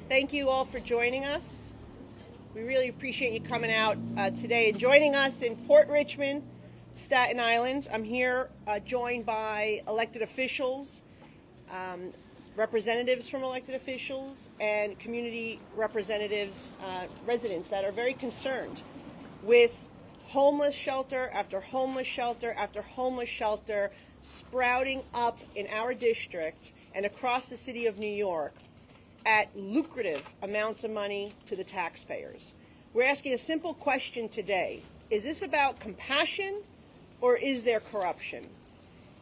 Thank you all for joining us. We really appreciate you coming out today and joining us in Port Richmond, Staten Island. I'm here joined by elected officials, representatives from elected officials, and community representatives, residents that are very concerned with homeless shelter after homeless shelter after homeless shelter sprouting up in our district and across the city of New York at lucrative amounts of money to the taxpayers. We're asking a simple question today. Is this about compassion or is there corruption?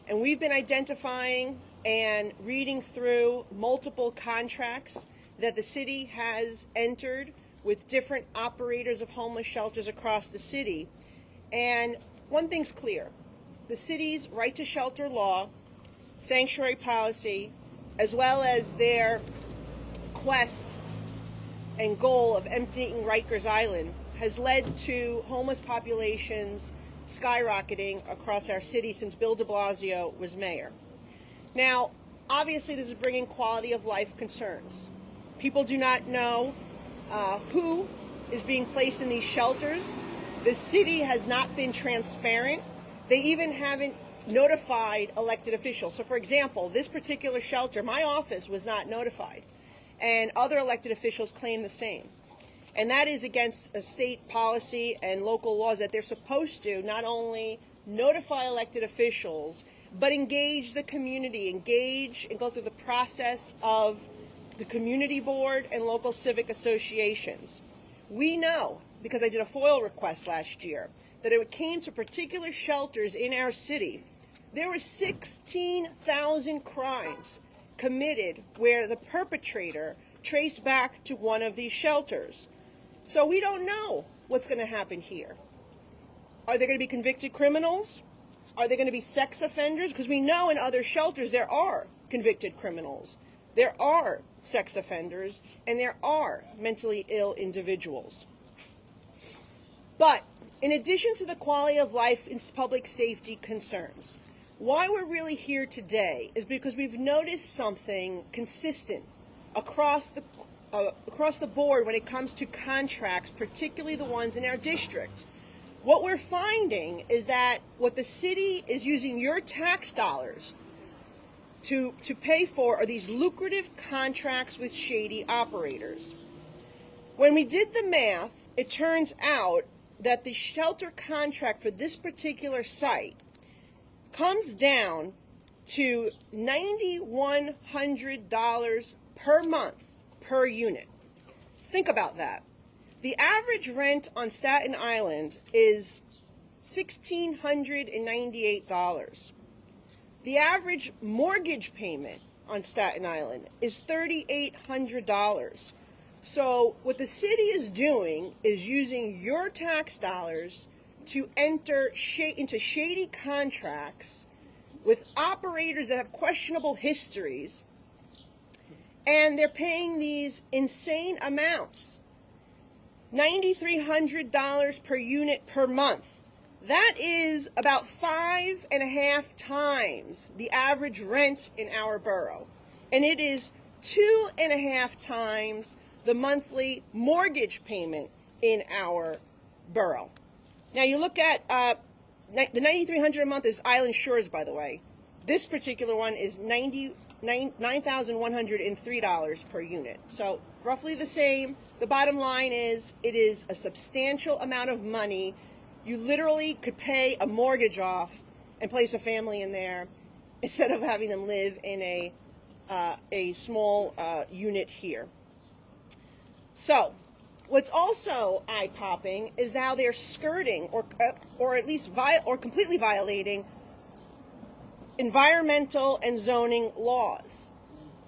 And we've been identifying and reading through multiple contracts that the city has entered with different operators of homeless shelters across the city. And one thing's clear. The city's right to shelter law, sanctuary policy, as well as their quest and goal of emptying Rikers Island has led to homeless populations skyrocketing across our city since Bill de Blasio was mayor. Now, obviously this is bringing quality of life concerns. People do not know who is being placed in these shelters. The city has not been transparent. They even haven't notified elected officials. So for example, this particular shelter, my office was not notified, and other elected officials claim the same. And that is against a state policy and local laws that they're supposed to not only notify elected officials, but engage the community, engage and go through the process of the community board and local civic associations. We know, because I did a FOIL request last year, that it came to particular shelters in our city. There were 16,000 crimes committed where the perpetrator traced back to one of these shelters. So we don't know what's going to happen here. Are there going to be convicted criminals? Are there going to be sex offenders? Because we know in other shelters there are convicted criminals, there are sex offenders, and there are mentally ill individuals. But in addition to the quality of life and public safety concerns, why we're really here today is because we've noticed something consistent across the board when it comes to contracts, particularly the ones in our district. What we're finding is that what the city is using your tax dollars to pay for are these lucrative contracts with shady operators. When we did the math, it turns out that the shelter contract for this particular site comes down to $9,100 per month per unit. Think about that. The average rent on Staten Island is $1,698. The average mortgage payment on Staten Island is $3,800. So what the city is doing is using your tax dollars to enter into shady contracts with operators that have questionable histories, and they're paying these insane amounts. $9,300 per unit per month. That is about 5.5 times the average rent in our borough. And it is 2.5 times the monthly mortgage payment in our borough. Now you look at the $9,300 a month is Island Shores, by the way. This particular one is $9,103 per unit. So roughly the same. The bottom line is it is a substantial amount of money. You literally could pay a mortgage off and place a family in there instead of having them live in a small unit here. So what's also eye-popping is how they're skirting or at least completely violating environmental and zoning laws.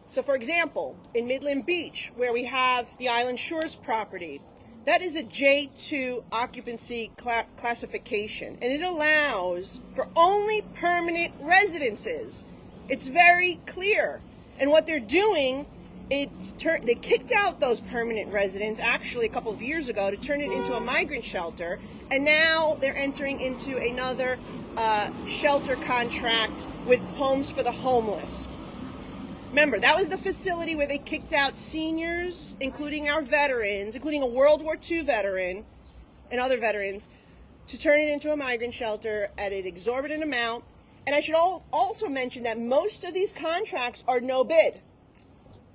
So for example, in Midland Beach, where we have the Island Shores property, that is a J2 occupancy classification, and it allows for only permanent residences. It's very clear. And what they're doing, they kicked out those permanent residents actually a couple of years ago to turn it into a migrant shelter, and now they're entering into another shelter contract with Homes for the Homeless. Remember, that was the facility where they kicked out seniors, including our veterans, including a World War II veteran and other veterans, to turn it into a migrant shelter at an exorbitant amount. And I should also mention that most of these contracts are no bid.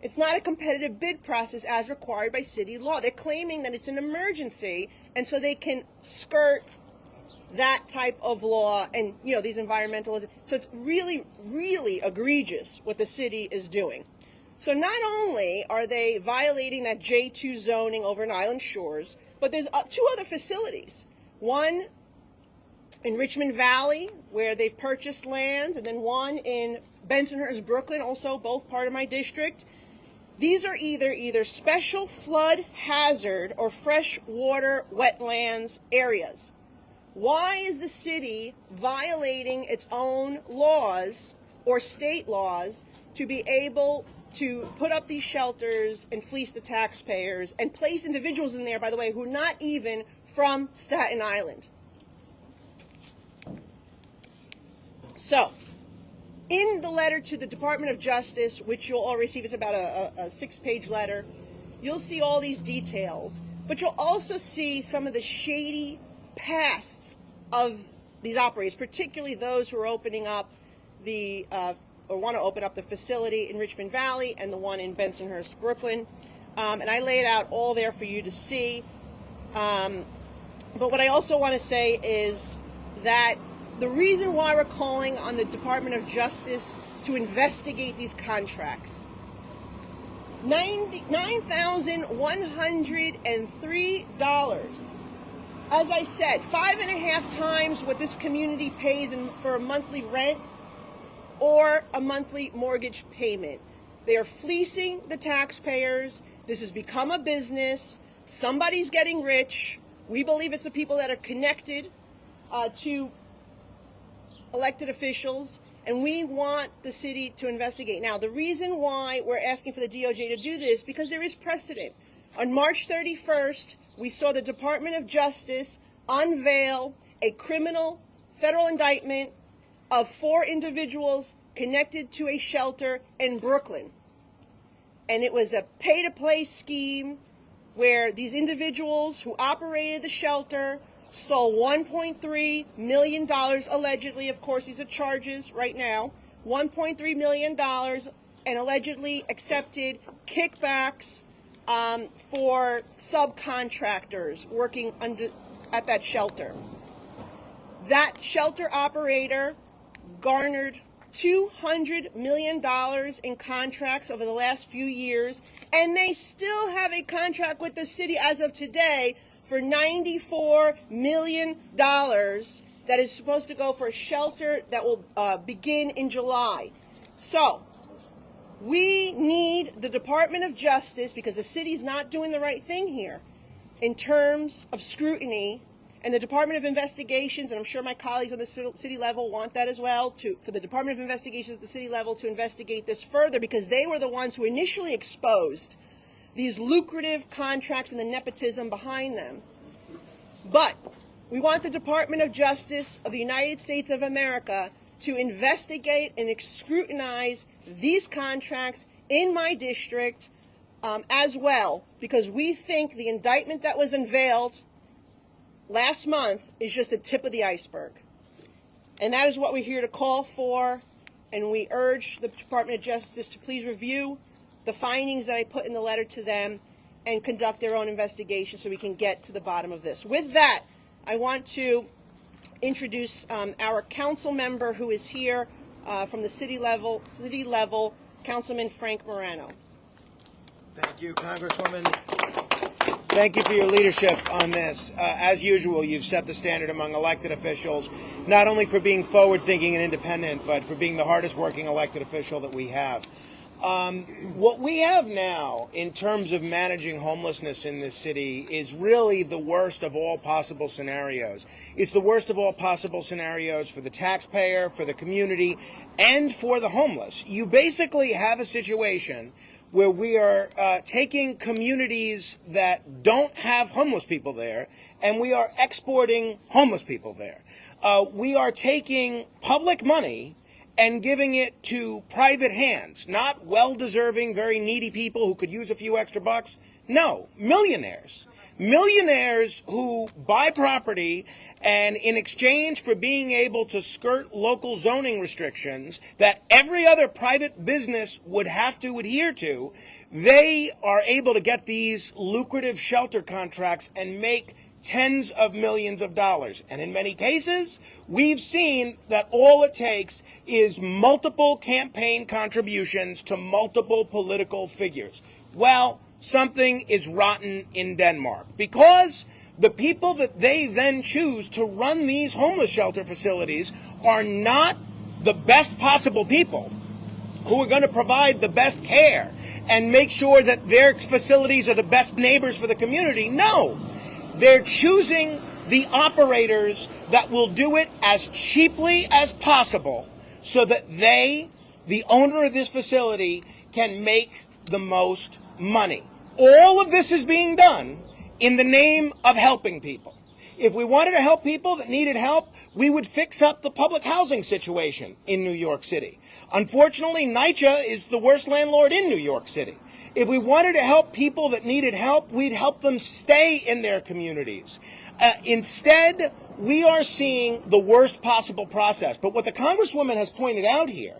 It's not a competitive bid process as required by city law. They're claiming that it's an emergency, and so they can skirt that type of law and, you know, these environmentalists. So it's really, really egregious what the city is doing. So not only are they violating that J2 zoning over in Island Shores, but there's two other facilities. One in Richmond Valley, where they've purchased lands, and then one in Bensonhurst, Brooklyn, also both part of my district. These are either special flood hazard or freshwater wetlands areas. Why is the city violating its own laws or state laws to be able to put up these shelters and fleece the taxpayers and place individuals in there, by the way, who are not even from Staten Island? So, in the letter to the Department of Justice, which you'll all receive, it's about a 6-page letter, you'll see all these details, but you'll also see some of the shady pasts of these operators, particularly those who are opening up the, or want to open up the facility in Richmond Valley and the one in Bensonhurst, Brooklyn. And I lay it out all there for you to see. But what I also want to say is that the reason why we're calling on the Department of Justice to investigate these contracts, $9,103. As I said, 5.5 times what this community pays for a monthly rent or a monthly mortgage payment. They are fleecing the taxpayers. This has become a business. Somebody's getting rich. We believe it's the people that are connected to elected officials, and we want the city to investigate. Now, the reason why we're asking for the DOJ to do this, because there is precedent. On March 31st, we saw the Department of Justice unveil a criminal federal indictment of 4 individuals connected to a shelter in Brooklyn. And it was a pay-to-play scheme where these individuals who operated the shelter stole $1.3 million, allegedly. Of course, these are charges right now. $1.3 million, and allegedly accepted kickbacks for subcontractors working at that shelter. That shelter operator garnered $200 million in contracts over the last few years, and they still have a contract with the city as of today for $94 million that is supposed to go for a shelter that will begin in July. So we need the Department of Justice, because the city's not doing the right thing here in terms of scrutiny, and the Department of Investigations, and I'm sure my colleagues on the city level want that as well, for the Department of Investigations at the city level to investigate this further, because they were the ones who initially exposed these lucrative contracts and the nepotism behind them. But we want the Department of Justice of the United States of America to investigate and scrutinize these contracts in my district as well, because we think the indictment that was unveiled last month is just the tip of the iceberg. And that is what we're here to call for, and we urge the Department of Justice to please review the findings that I put in the letter to them and conduct their own investigation so we can get to the bottom of this. With that, I want to introduce our council member who is here from the city level, Councilman Frank Morano. Thank you, Congresswoman. Thank you for your leadership on this. As usual, you've set the standard among elected officials, not only for being forward-thinking and independent, but for being the hardest-working elected official that we have. What we have now in terms of managing homelessness in this city is really the worst of all possible scenarios. It's the worst of all possible scenarios for the taxpayer, for the community, and for the homeless. You basically have a situation where we are taking communities that don't have homeless people there, and we are exporting homeless people there. We are taking public money and giving it to private hands, not well-deserving, very needy people who could use a few extra bucks. No, millionaires. Millionaires who buy property and in exchange for being able to skirt local zoning restrictions that every other private business would have to adhere to, they are able to get these lucrative shelter contracts and make tens of millions of dollars. And in many cases, we've seen that all it takes is multiple campaign contributions to multiple political figures. Well, something is rotten in Denmark because the people that they then choose to run these homeless shelter facilities are not the best possible people who are going to provide the best care and make sure that their facilities are the best neighbors for the community. No. They're choosing the operators that will do it as cheaply as possible so that they, the owner of this facility, can make the most money. All of this is being done in the name of helping people. If we wanted to help people that needed help, we would fix up the public housing situation in New York City. Unfortunately, NYCHA is the worst landlord in New York City. If we wanted to help people that needed help, we'd help them stay in their communities. Instead, we are seeing the worst possible process. But what the Congresswoman has pointed out here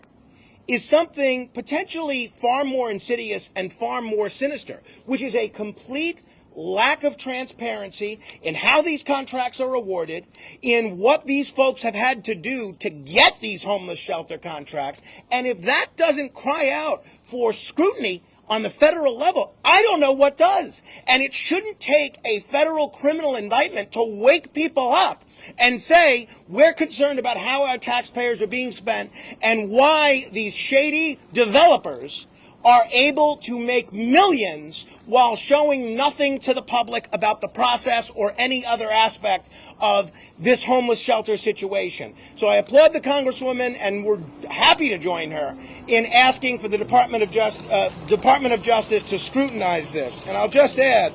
is something potentially far more insidious and far more sinister, which is a complete lack of transparency in how these contracts are awarded, in what these folks have had to do to get these homeless shelter contracts. And if that doesn't cry out for scrutiny on the federal level, I don't know what does. And it shouldn't take a federal criminal indictment to wake people up and say, we're concerned about how our taxpayers are being spent and why these shady developers are able to make millions while showing nothing to the public about the process or any other aspect of this homeless shelter situation. So I applaud the Congresswoman, and we're happy to join her in asking for the Department of Justice to scrutinize this. And I'll just add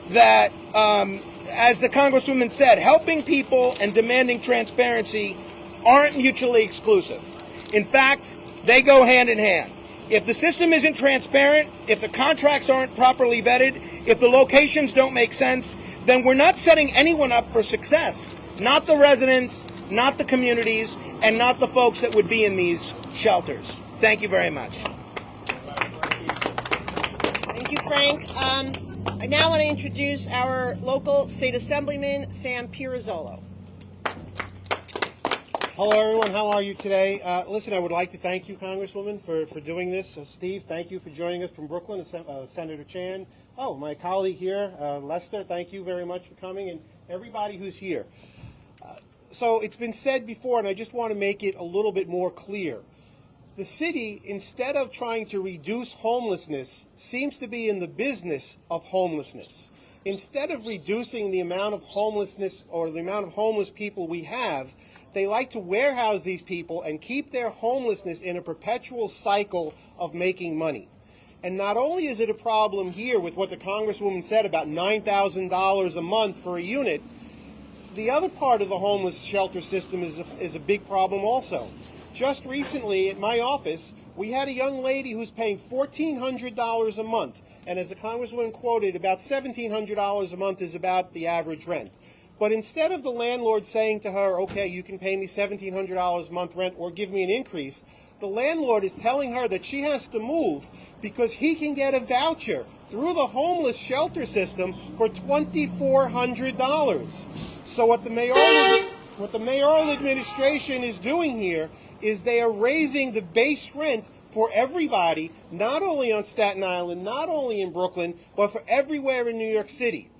that, as the Congresswoman said, helping people and demanding transparency aren't mutually exclusive. In fact, they go hand in hand. If the system isn't transparent, if the contracts aren't properly vetted, if the locations don't make sense, then we're not setting anyone up for success. Not the residents, not the communities, and not the folks that would be in these shelters. Thank you very much. Thank you, Frank. I now want to introduce our local state assemblyman, Sam Pirozzolo. Hello, everyone. How are you today? Listen, I would like to thank you, Congresswoman, for doing this. Steve, thank you for joining us from Brooklyn. Senator Chan. Oh, my colleague here, Lester, thank you very much for coming, and everybody who's here. So it's been said before, and I just want to make it a little bit more clear. The city, instead of trying to reduce homelessness, seems to be in the business of homelessness. Instead of reducing the amount of homelessness or the amount of homeless people we have, they like to warehouse these people and keep their homelessness in a perpetual cycle of making money. And not only is it a problem here with what the Congresswoman said about $9,000 a month for a unit, the other part of the homeless shelter system is a big problem also. Just recently at my office, we had a young lady who's paying $1,400 a month. And as the Congresswoman quoted, about $1,700 a month is about the average rent. But instead of the landlord saying to her, okay, you can pay me $1,700 a month rent or give me an increase, the landlord is telling her that she has to move because he can get a voucher through the homeless shelter system for $2,400. So what the mayoral administration is doing here is they are raising the base rent for everybody, not only on Staten Island, not only in Brooklyn, but for everywhere in New York City,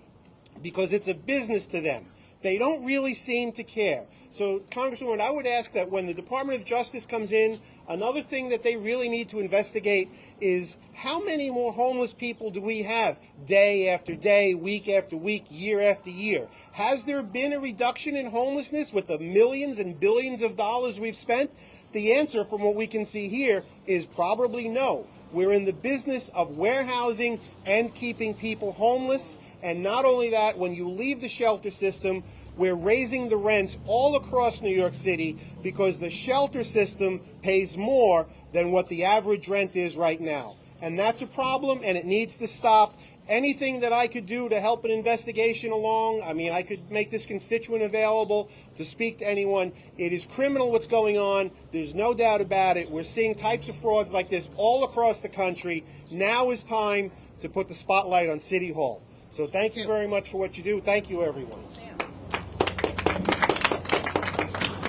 because it's a business to them. They don't really seem to care. So, Congresswoman, I would ask that when the Department of Justice comes in, another thing that they really need to investigate is how many more homeless people do we have day after day, week after week, year after year? Has there been a reduction in homelessness with the millions and billions of dollars we've spent? The answer, from what we can see here, is probably no. We're in the business of warehousing and keeping people homeless. And not only that, when you leave the shelter system, We're raising the rents all across New York City because the shelter system pays more than what the average rent is right now. And that's a problem, and it needs to stop. Anything that I could do to help an investigation along, I mean, I could make this constituent available to speak to anyone. It is criminal what's going on. There's no doubt about it. We're seeing types of frauds like this all across the country. Now is time to put the spotlight on City Hall. So thank you very much for what you do. Thank you, everyone.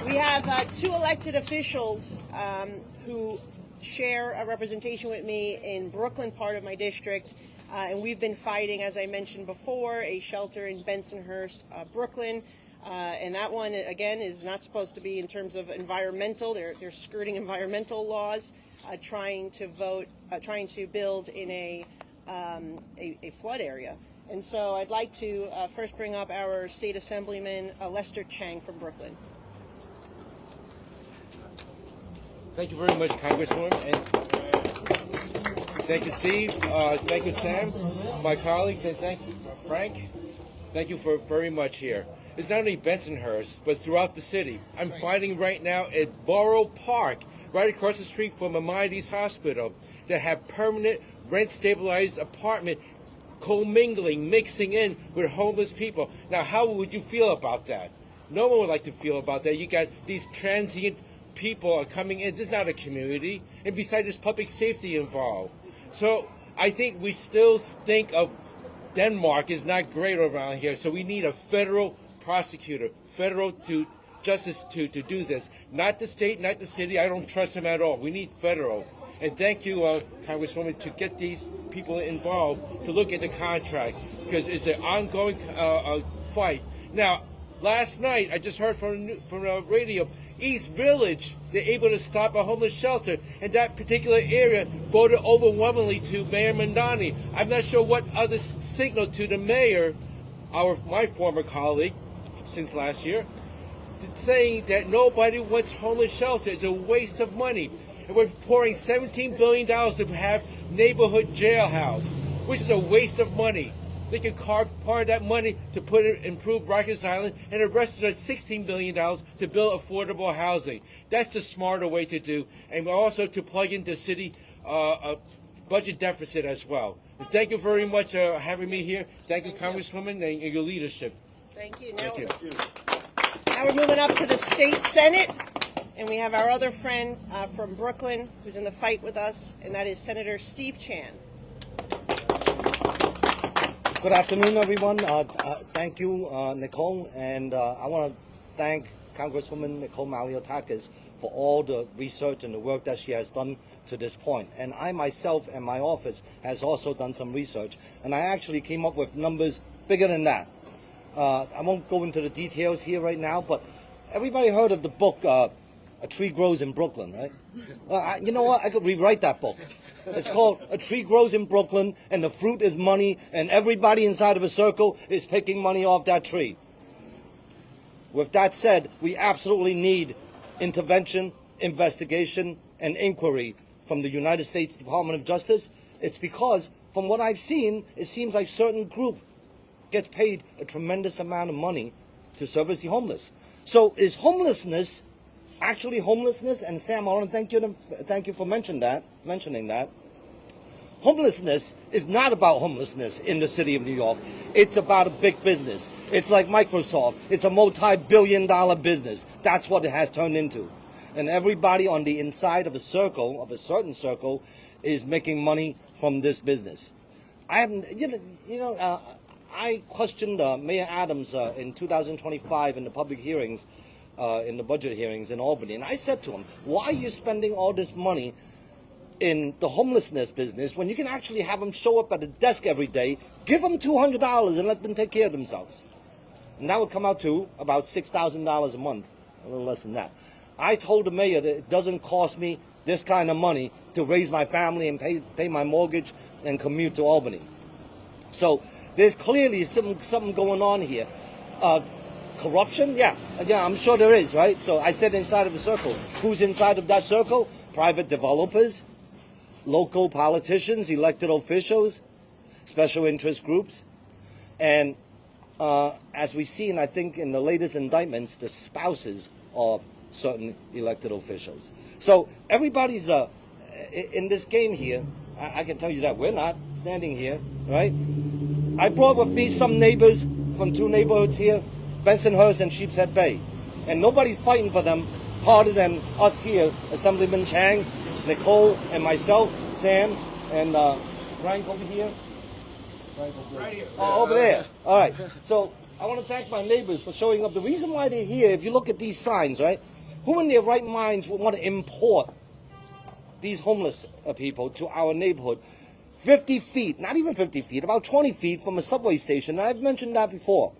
We have two elected officials who share a representation with me in Brooklyn, part of my district, and we've been fighting, as I mentioned before, a shelter in Bensonhurst, Brooklyn, and that one, again, is not supposed to be in terms of environmental. They're skirting environmental laws, trying to build in a flood area. And so I'd like to first bring up our State Assemblyman, Lester Chang from Brooklyn. Thank you very much, Congresswoman. And thank you, Steve. Thank you, Sam, my colleagues, and thank you, Frank. Thank you for very much here. It's not only Bensonhurst, but throughout the city. I'm fighting right now at Borough Park, right across the street from Maimonides Hospital, that have permanent rent-stabilized apartment commingling, mixing in with homeless people. Now, how would you feel about that? No one would like to feel about that. You got these transient people are coming in. This is not a community. And besides, there's public safety involved. So I think we still think of Denmark is not great around here. So we need a federal prosecutor, federal justice to do this. Not the state, not the city. I don't trust them at all. We need federal. And thank you, Congresswoman, to get these people involved to look at the contract, because it's an ongoing fight. Now, last night, I just heard from the radio, East Village, they're able to stop a homeless shelter, and that particular area voted overwhelmingly to Mayor Mandani. I'm not sure what other signal to the mayor, my former colleague since last year, saying that nobody wants homeless shelter. It's a waste of money. And we're pouring $17 billion to have neighborhood jailhouse, which is a waste of money. They could carve part of that money to improve Rikers Island, and the rest of it, $16 billion to build affordable housing. That's the smarter way to do, and also to plug into city budget deficit as well. And thank you very much for having me here. Thank you, Congresswoman, and your leadership. Thank you. Thank you. Now we're moving up to the State Senate, and we have our other friend from Brooklyn who's in the fight with us, and that is Senator Steve Chan. Good afternoon, everyone. Thank you, Nicole, and I want to thank Congresswoman Nicole Maliotakis for all the research and the work that she has done to this point. And I myself and my office has also done some research, and I actually came up with numbers bigger than that. I won't go into the details here right now, but everybody heard of the book, A Tree Grows in Brooklyn, right? You know what? I could rewrite that book. It's called A Tree Grows in Brooklyn, and the fruit is money, and everybody inside of a circle is picking money off that tree. With that said, we absolutely need intervention, investigation, and inquiry from the United States Department of Justice. It's because, from what I've seen, it seems like certain group gets paid a tremendous amount of money to service the homeless. So is homelessness actually homelessness? And Sam, I want to thank you for mentioning that. Homelessness is not about homelessness in the city of New York. It's about a big business. It's like Microsoft. It's a multi-billion-dollar business. That's what it has turned into. And everybody on the inside of a certain circle, is making money from this business. I questioned Mayor Adams in 2025 in the public hearings, in the budget hearings in Albany, and I said to him, why are you spending all this money in the homelessness business when you can actually have them show up at a desk every day, give them $200 and let them take care of themselves? And that would come out to about $6,000 a month, a little less than that. I told the mayor that it doesn't cost me this kind of money to raise my family and pay my mortgage and commute to Albany. So there's clearly something going on here. Corruption? Yeah, I'm sure there is, right? So I said inside of the circle. Who's inside of that circle? Private developers, local politicians, elected officials, special interest groups. And as we see, and I think in the latest indictments, the spouses of certain elected officials. So everybody's in this game here. I can tell you that we're not standing here, right? I brought with me some neighbors from two neighborhoods here, Bensonhurst and Sheepshead Bay. And nobody's fighting for them harder than us here, Assemblyman Chang, Nicole, and myself, Sam, and Frank over here. Right here. Oh, over there. All right. So I want to thank my neighbors for showing up. The reason why they're here, if you look at these signs, right? Who in their right minds would want to import these homeless people to our neighborhood 50 feet, not even 50 feet, about 20 feet from a subway station? And I've mentioned that before.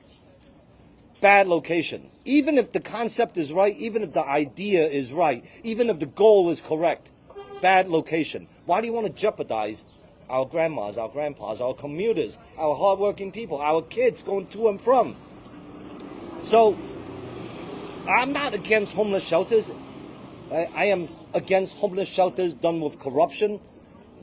Bad location. Even if the concept is right, even if the idea is right, even if the goal is correct, bad location. Why do you want to jeopardize our grandmas, our grandpas, our commuters, our hardworking people, our kids going to and from? So, I'm not against homeless shelters. I am against homeless shelters done with corruption,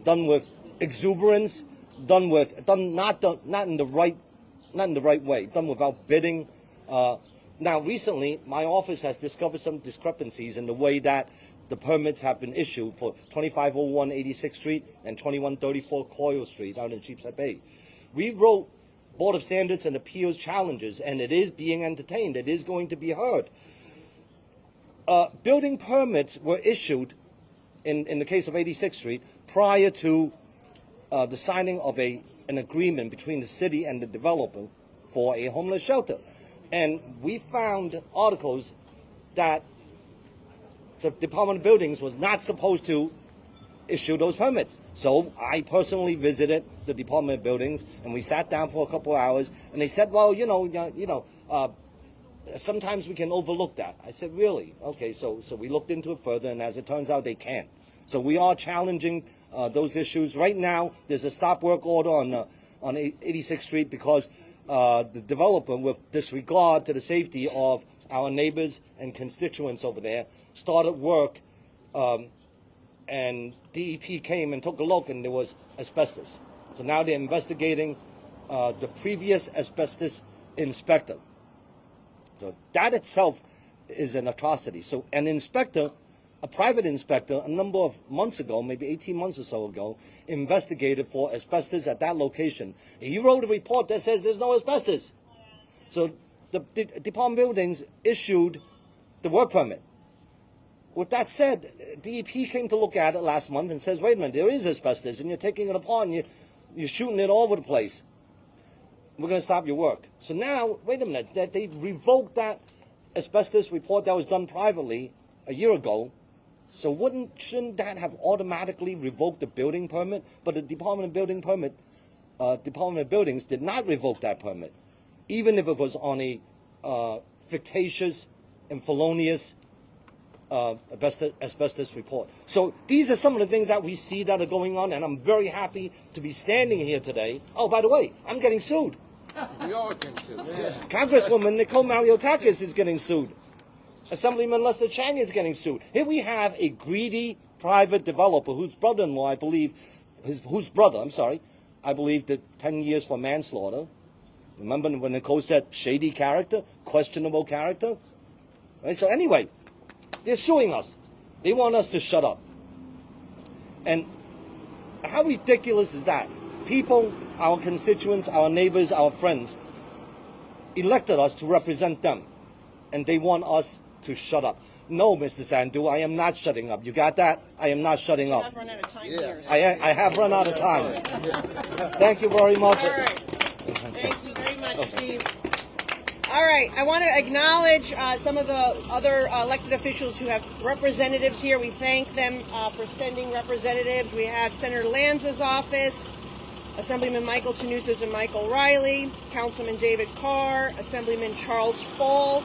done with exuberance, not in the right way, done without bidding. Now, recently, my office has discovered some discrepancies in the way that the permits have been issued for 2501 86th Street and 2134 Coyle Street out in Sheepshead Bay. We wrote Board of Standards and Appeals challenges, and it is being entertained. It is going to be heard. Building permits were issued in the case of 86th Street prior to the signing of an agreement between the city and the developer for a homeless shelter. And we found articles that the Department of Buildings was not supposed to issue those permits. So I personally visited the Department of Buildings, and we sat down for a couple of hours, and they said, well, sometimes we can overlook that. I said, really? Okay, so we looked into it further, and as it turns out, they can't. So we are challenging those issues. Right now, there's a stop work order on 86th Street because the developer, with disregard to the safety of our neighbors and constituents over there, started work, and DEP came and took a look, and there was asbestos. So now they're investigating the previous asbestos inspector. So that itself is an atrocity. So an inspector, a private inspector, a number of months ago, maybe 18 months or so ago, investigated for asbestos at that location. And he wrote a report that says there's no asbestos. So the Department of Buildings issued the work permit. With that said, DEP came to look at it last month and says, wait a minute, there is asbestos, and you're taking it apart, and you're shooting it all over the place. We're going to stop your work. So now, wait a minute, they revoked that asbestos report that was done privately a year ago. So shouldn't that have automatically revoked the building permit? But the Department of Buildings did not revoke that permit, even if it was on a fictitious and felonious asbestos report. So these are some of the things that we see that are going on, and I'm very happy to be standing here today. Oh, by the way, I'm getting sued. We all getting sued. Yeah. Congresswoman Nicole Maliotakis is getting sued. Assemblyman Lester Chang is getting sued. Here we have a greedy private developer whose brother-in-law, I believe, I believe did 10 years for manslaughter. Remember when Nicole said shady character, questionable character? Right? So anyway, they're suing us. They want us to shut up. And how ridiculous is that? People, our constituents, our neighbors, our friends, elected us to represent them. And they want us to shut up. No, Mr. Sandhu, I am not shutting up. You got that? I am not shutting up. I've run out of time here. I have run out of time. Thank you very much. All right. Thank you very much, Steve. All right, I want to acknowledge some of the other elected officials who have representatives here. We thank them for sending representatives. We have Senator Lanza's office, Assemblyman Michael Tanusas and Michael Riley, Councilman David Carr, Assemblyman Charles Fall.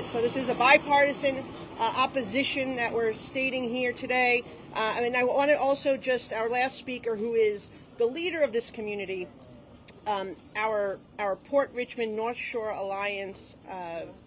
So this is a bipartisan opposition that we're stating here today. I want to also our last speaker, who is the leader of this community, our Port Richmond North Shore Alliance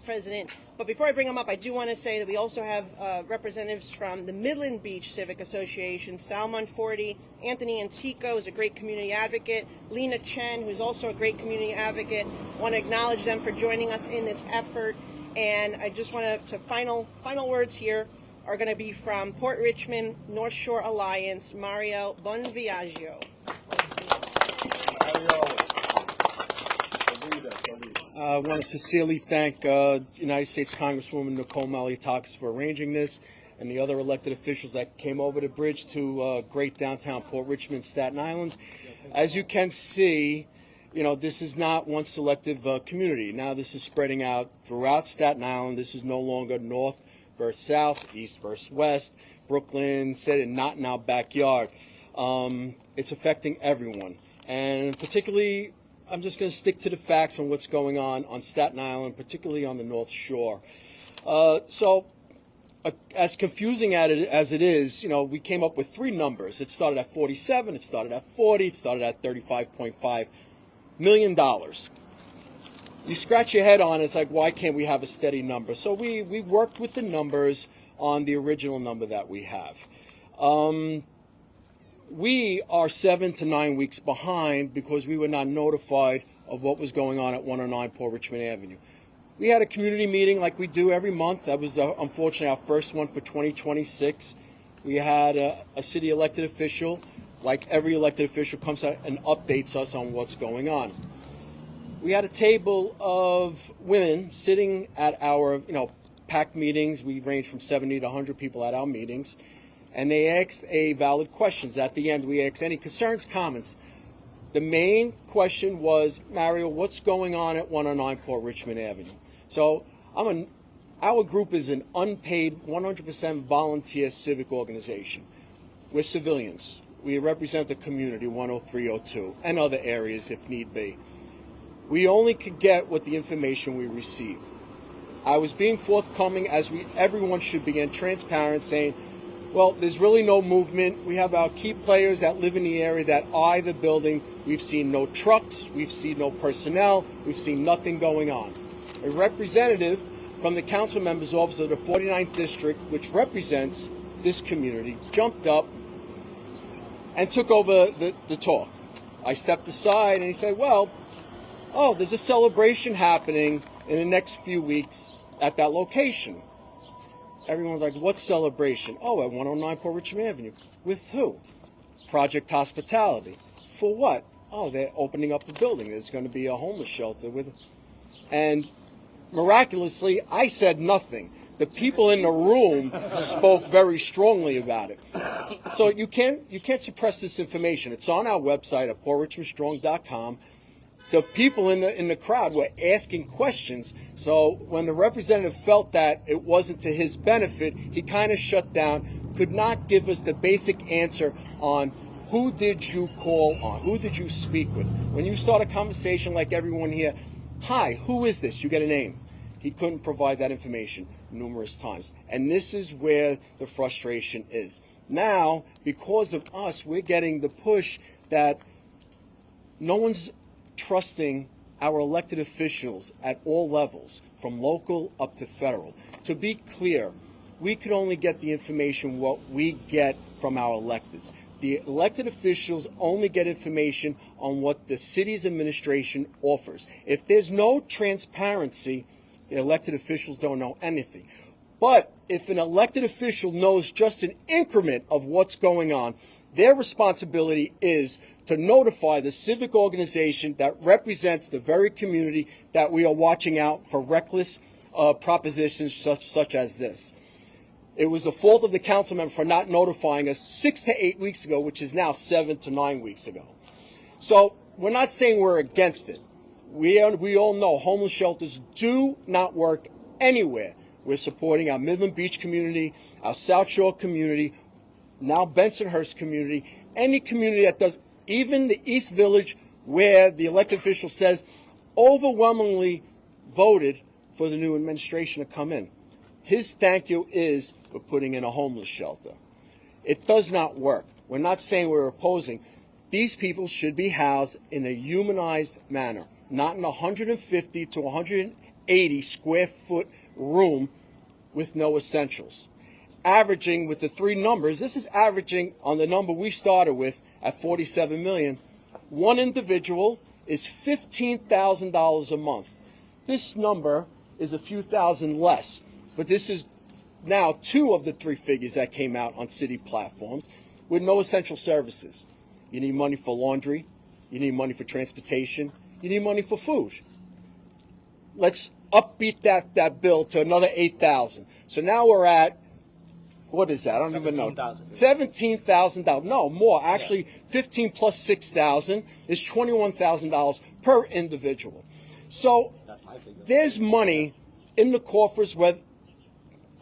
president. But before I bring him up, I do want to say that we also have representatives from the Midland Beach Civic Association, Sal Monforti, Anthony Antico is a great community advocate. Lena Chen, who's also a great community advocate. Want to acknowledge them for joining us in this effort. And I just want to final words here are going to be from Port Richmond North Shore Alliance, Mario Bonviaggio. I want to sincerely thank United States Congresswoman Nicole Maliotakis for arranging this, and the other elected officials that came over the bridge to great downtown Port Richmond, Staten Island. As you can see, this is not one selective community. Now this is spreading out throughout Staten Island. This is no longer north versus south, east versus west, Brooklyn, said it not in our backyard. It's affecting everyone, and particularly, I'm just going to stick to the facts on what's going on Staten Island, particularly on the North Shore. As confusing as it is, we came up with three numbers. It started at 47, it started at 40, it started at $35.5 million. You scratch your head on it, it's like, why can't we have a steady number? So we worked with the numbers on the original number that we have. We are 7 to 9 weeks behind because we were not notified of what was going on at 109 Port Richmond Avenue. We had a community meeting like we do every month. That was unfortunately our first one for 2026. We had a city elected official, like every elected official, comes out and updates us on what's going on. We had a table of women sitting at our packed meetings. We range from 70 to 100 people at our meetings. And they asked valid questions. At the end, we asked any concerns, comments. The main question was, Mario, what's going on at 109 Port Richmond Avenue? So our group is an unpaid, 100% volunteer civic organization. We're civilians. We represent the community, 10302, and other areas if need be. We only could get what the information we receive. I was being forthcoming, as everyone should be, and transparent, saying, well, there's really no movement. We have our key players that live in the area that eye the building. We've seen no trucks. We've seen no personnel. We've seen nothing going on. A representative from the council member's office of the 49th District, which represents this community, jumped up and took over the talk. I stepped aside and he said, well, there's a celebration happening in the next few weeks at that location. Everyone's like, what celebration? At 109 Port Richmond Avenue. With who? Project Hospitality. For what? They're opening up the building. There's going to be a homeless shelter with. And miraculously, I said nothing. The people in the room spoke very strongly about it. So you can't suppress this information. It's on our website at portrichmondstrong.com. The people in the crowd were asking questions. So when the representative felt that it wasn't to his benefit, he kind of shut down, could not give us the basic answer on who did you call on, who did you speak with. When you start a conversation like everyone here, hi, who is this? You get a name. He couldn't provide that information numerous times. And this is where the frustration is. Now, because of us, we're getting the push that no one's trusting our elected officials at all levels, from local up to federal. To be clear, we could only get the information what we get from our electeds. The elected officials only get information on what the city's administration offers. If there's no transparency, the elected officials don't know anything. But if an elected official knows just an increment of what's going on, their responsibility is to notify the civic organization that represents the very community that we are watching out for reckless propositions such as this. It was the fault of the council member for not notifying us 6 to 8 weeks ago, which is now 7 to 9 weeks ago. So we're not saying we're against it. We all know homeless shelters do not work anywhere. We're supporting our Midland Beach community, our South Shore community, now Bensonhurst community, any community that does, even the East Village, where the elected official says overwhelmingly voted for the new administration to come in. His thank you is for putting in a homeless shelter. It does not work. We're not saying we're opposing. These people should be housed in a humanized manner, not in a 150 to 180 square foot room with no essentials. Averaging with the three numbers, this is averaging on the number we started with at $47 million. One individual is $15,000 a month. This number is a few thousand less, but this is now 2 of the 3 figures that came out on city platforms with no essential services. You need money for laundry, you need money for transportation, you need money for food. Let's upbeat that bill to another $8,000. So now we're at, what is that? I don't even know. $17,000. No, more. Actually, 15 plus 6,000 is $21,000 per individual. So there's money in the coffers, where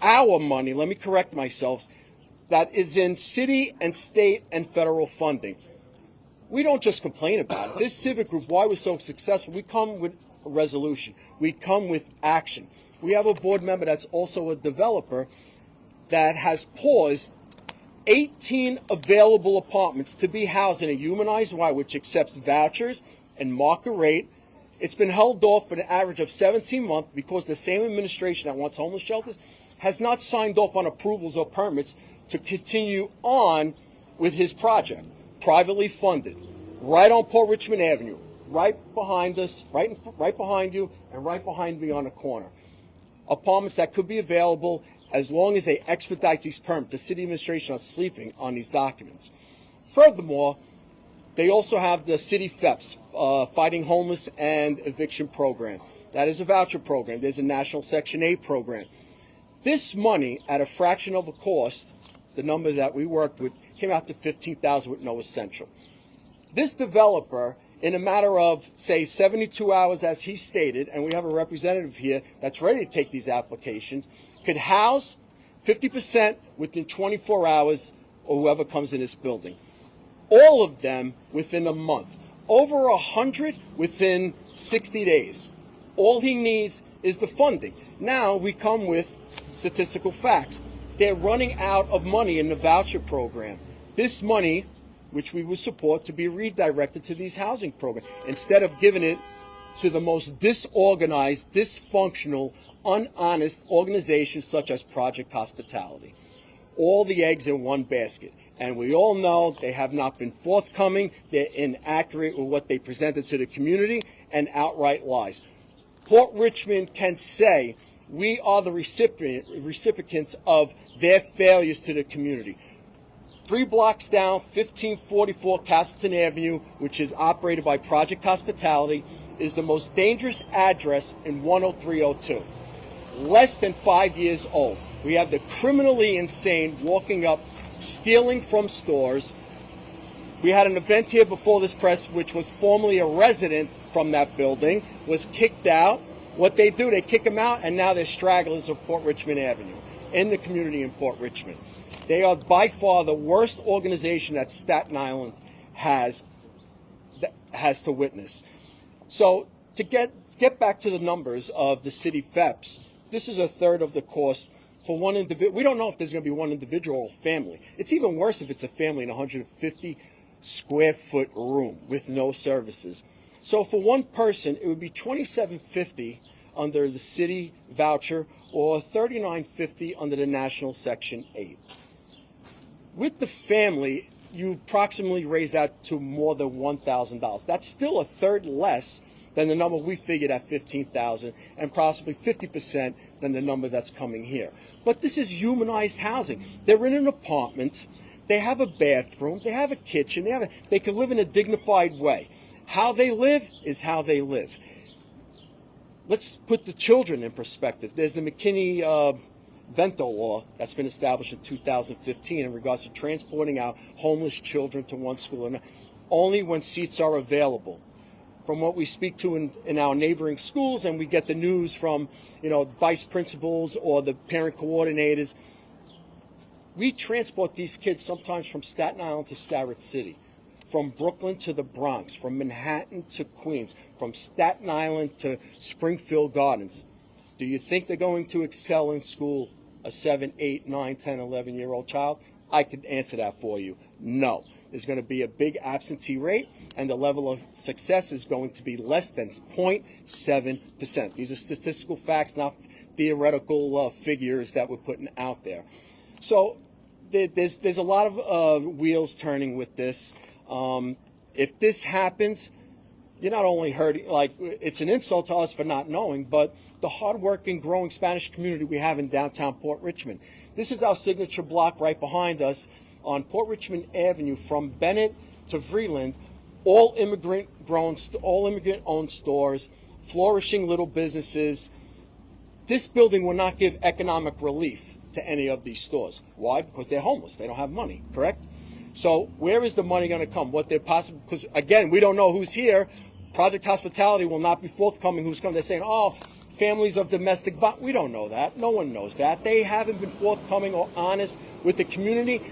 our money, let me correct myself, that is in city and state and federal funding. We don't just complain about it. This civic group, why we're so successful, we come with a resolution. We come with action. We have a board member that's also a developer that has paused 18 available apartments to be housed in a humanized way, which accepts vouchers and market rate. It's been held off for an average of 17 months because the same administration that wants homeless shelters has not signed off on approvals or permits to continue on with his project. Privately funded, right on Port Richmond Avenue, right behind us, right behind you, and right behind me on the corner. Apartments that could be available as long as they expedite these permits. The city administration is sleeping on these documents. Furthermore, they also have the city FEPS, Fighting Homeless and Eviction Program. That is a voucher program. There's a National Section 8 program. This money, at a fraction of a cost, the number that we worked with, came out to $15,000 with no essential. This developer, in a matter of, say, 72 hours, as he stated, and we have a representative here that's ready to take these applications, could house 50% within 24 hours or whoever comes in this building. All of them within a month. Over 100 within 60 days. All he needs is the funding. Now we come with statistical facts. They're running out of money in the voucher program. This money, which we would support, to be redirected to these housing programs, instead of giving it to the most disorganized, dysfunctional, unhonest organizations such as Project Hospitality. All the eggs in one basket. And we all know they have not been forthcoming. They're inaccurate with what they presented to the community, and outright lies. Port Richmond can say we are the recipients of their failures to the community. 3 blocks down, 1544 Castleton Avenue, which is operated by Project Hospitality, is the most dangerous address in 10302. Less than 5 years old. We have the criminally insane walking up, stealing from stores. We had an event here before this press, which was formerly a resident from that building, was kicked out. What they do, they kick them out, and now they're stragglers of Port Richmond Avenue in the community in Port Richmond. They are by far the worst organization that Staten Island has to witness. So to get back to the numbers of the city FEPS, this is a third of the cost for one individual. We don't know if there's going to be one individual or family. It's even worse if it's a family in a 150 square foot room with no services. So for one person, it would be $27.50 under the city voucher or $39.50 under the National Section 8. With the family, you approximately raise that to more than $1,000. That's still a third less than the number we figured at $15,000, and possibly 50% than the number that's coming here. But this is humanized housing. They're in an apartment. They have a bathroom. They have a kitchen. They can live in a dignified way. How they live is how they live. Let's put the children in perspective. There's the McKinney-Vento law that's been established in 2015 in regards to transporting out homeless children to one school, and only when seats are available. From what we speak to in our neighboring schools, and we get the news from, vice principals or the parent coordinators, we transport these kids sometimes from Staten Island to Starrett City, from Brooklyn to the Bronx, from Manhattan to Queens, from Staten Island to Springfield Gardens. Do you think they're going to excel in school, a 7, 8, 9, 10, 11-year-old child? I could answer that for you. No. There's going to be a big absentee rate, and the level of success is going to be less than 0.7%. These are statistical facts, not theoretical figures that we're putting out there. So there's a lot of wheels turning with this. If this happens, you're not only hurting, like, it's an insult to us for not knowing, but the hardworking, growing Spanish community we have in downtown Port Richmond. This is our signature block right behind us on Port Richmond Avenue from Bennett to Vreeland, all immigrant-owned stores, flourishing little businesses. This building will not give economic relief to any of these stores. Why? Because they're homeless. They don't have money, correct? So where is the money going to come? What they're possible, because again, we don't know who's here. Project Hospitality will not be forthcoming who's coming. They're saying, oh, families of domestic violence. We don't know that. No one knows that. They haven't been forthcoming or honest with the community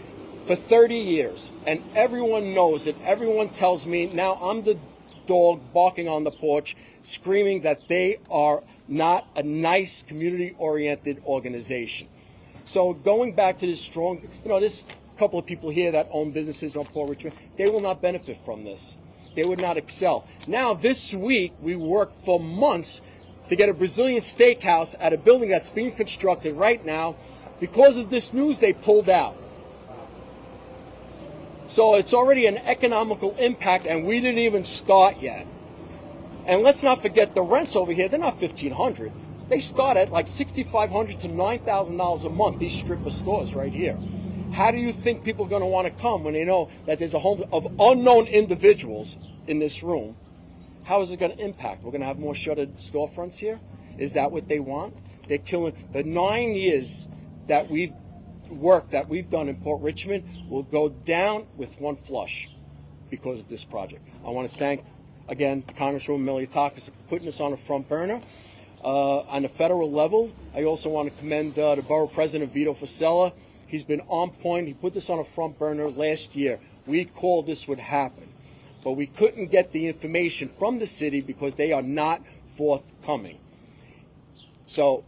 for 30 years. And everyone knows it. Everyone tells me, now I'm the dog barking on the porch, screaming that they are not a nice, community-oriented organization. So going back to this strong, this couple of people here that own businesses on Port Richmond, they will not benefit from this. They would not excel. Now, this week, we worked for months to get a Brazilian steakhouse at a building that's being constructed right now. Because of this news, they pulled out. So it's already an economical impact, and we didn't even start yet. And let's not forget the rents over here. They're not $1,500. They start at like $6,500 to $9,000 a month, these stripper stores right here. How do you think people are going to want to come when they know that there's a home of unknown individuals in this room? How is it going to impact? We're going to have more shuttered storefronts here? Is that what they want? They're killing the 9 years that we've work that we've done in Port Richmond will go down with one flush because of this project. I want to thank, again, Congresswoman Miliotakis for putting this on the front burner. On the federal level, I also want to commend the Borough President Vito Fossella. He's been on point. He put this on a front burner last year. We called this would happen, but we couldn't get the information from the city because they are not forthcoming. So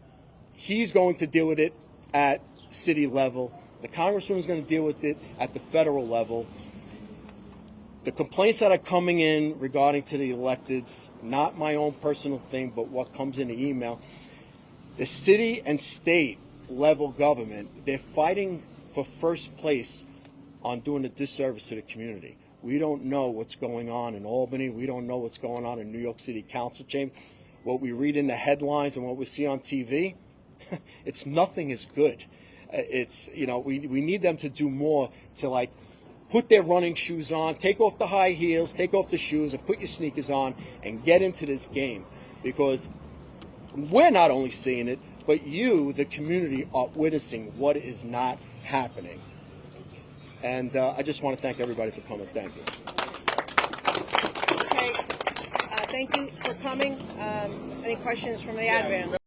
he's going to deal with it at city level. The Congresswoman is going to deal with it at the federal level. The complaints that are coming in regarding to the electeds, not my own personal thing, but what comes in the email, the city and state level government, they're fighting for first place on doing a disservice to the community. We don't know what's going on in Albany. We don't know what's going on in New York City Council chamber. What we read in the headlines and what we see on TV, it's nothing is good. It's, we need them to do more to, like, put their running shoes on, take off the high heels, take off the shoes, and put your sneakers on and get into this game. Because we're not only seeing it, but you, the community, are witnessing what is not happening. And I just want to thank everybody for coming. Thank you. Okay. Thank you for coming. Any questions from the audience?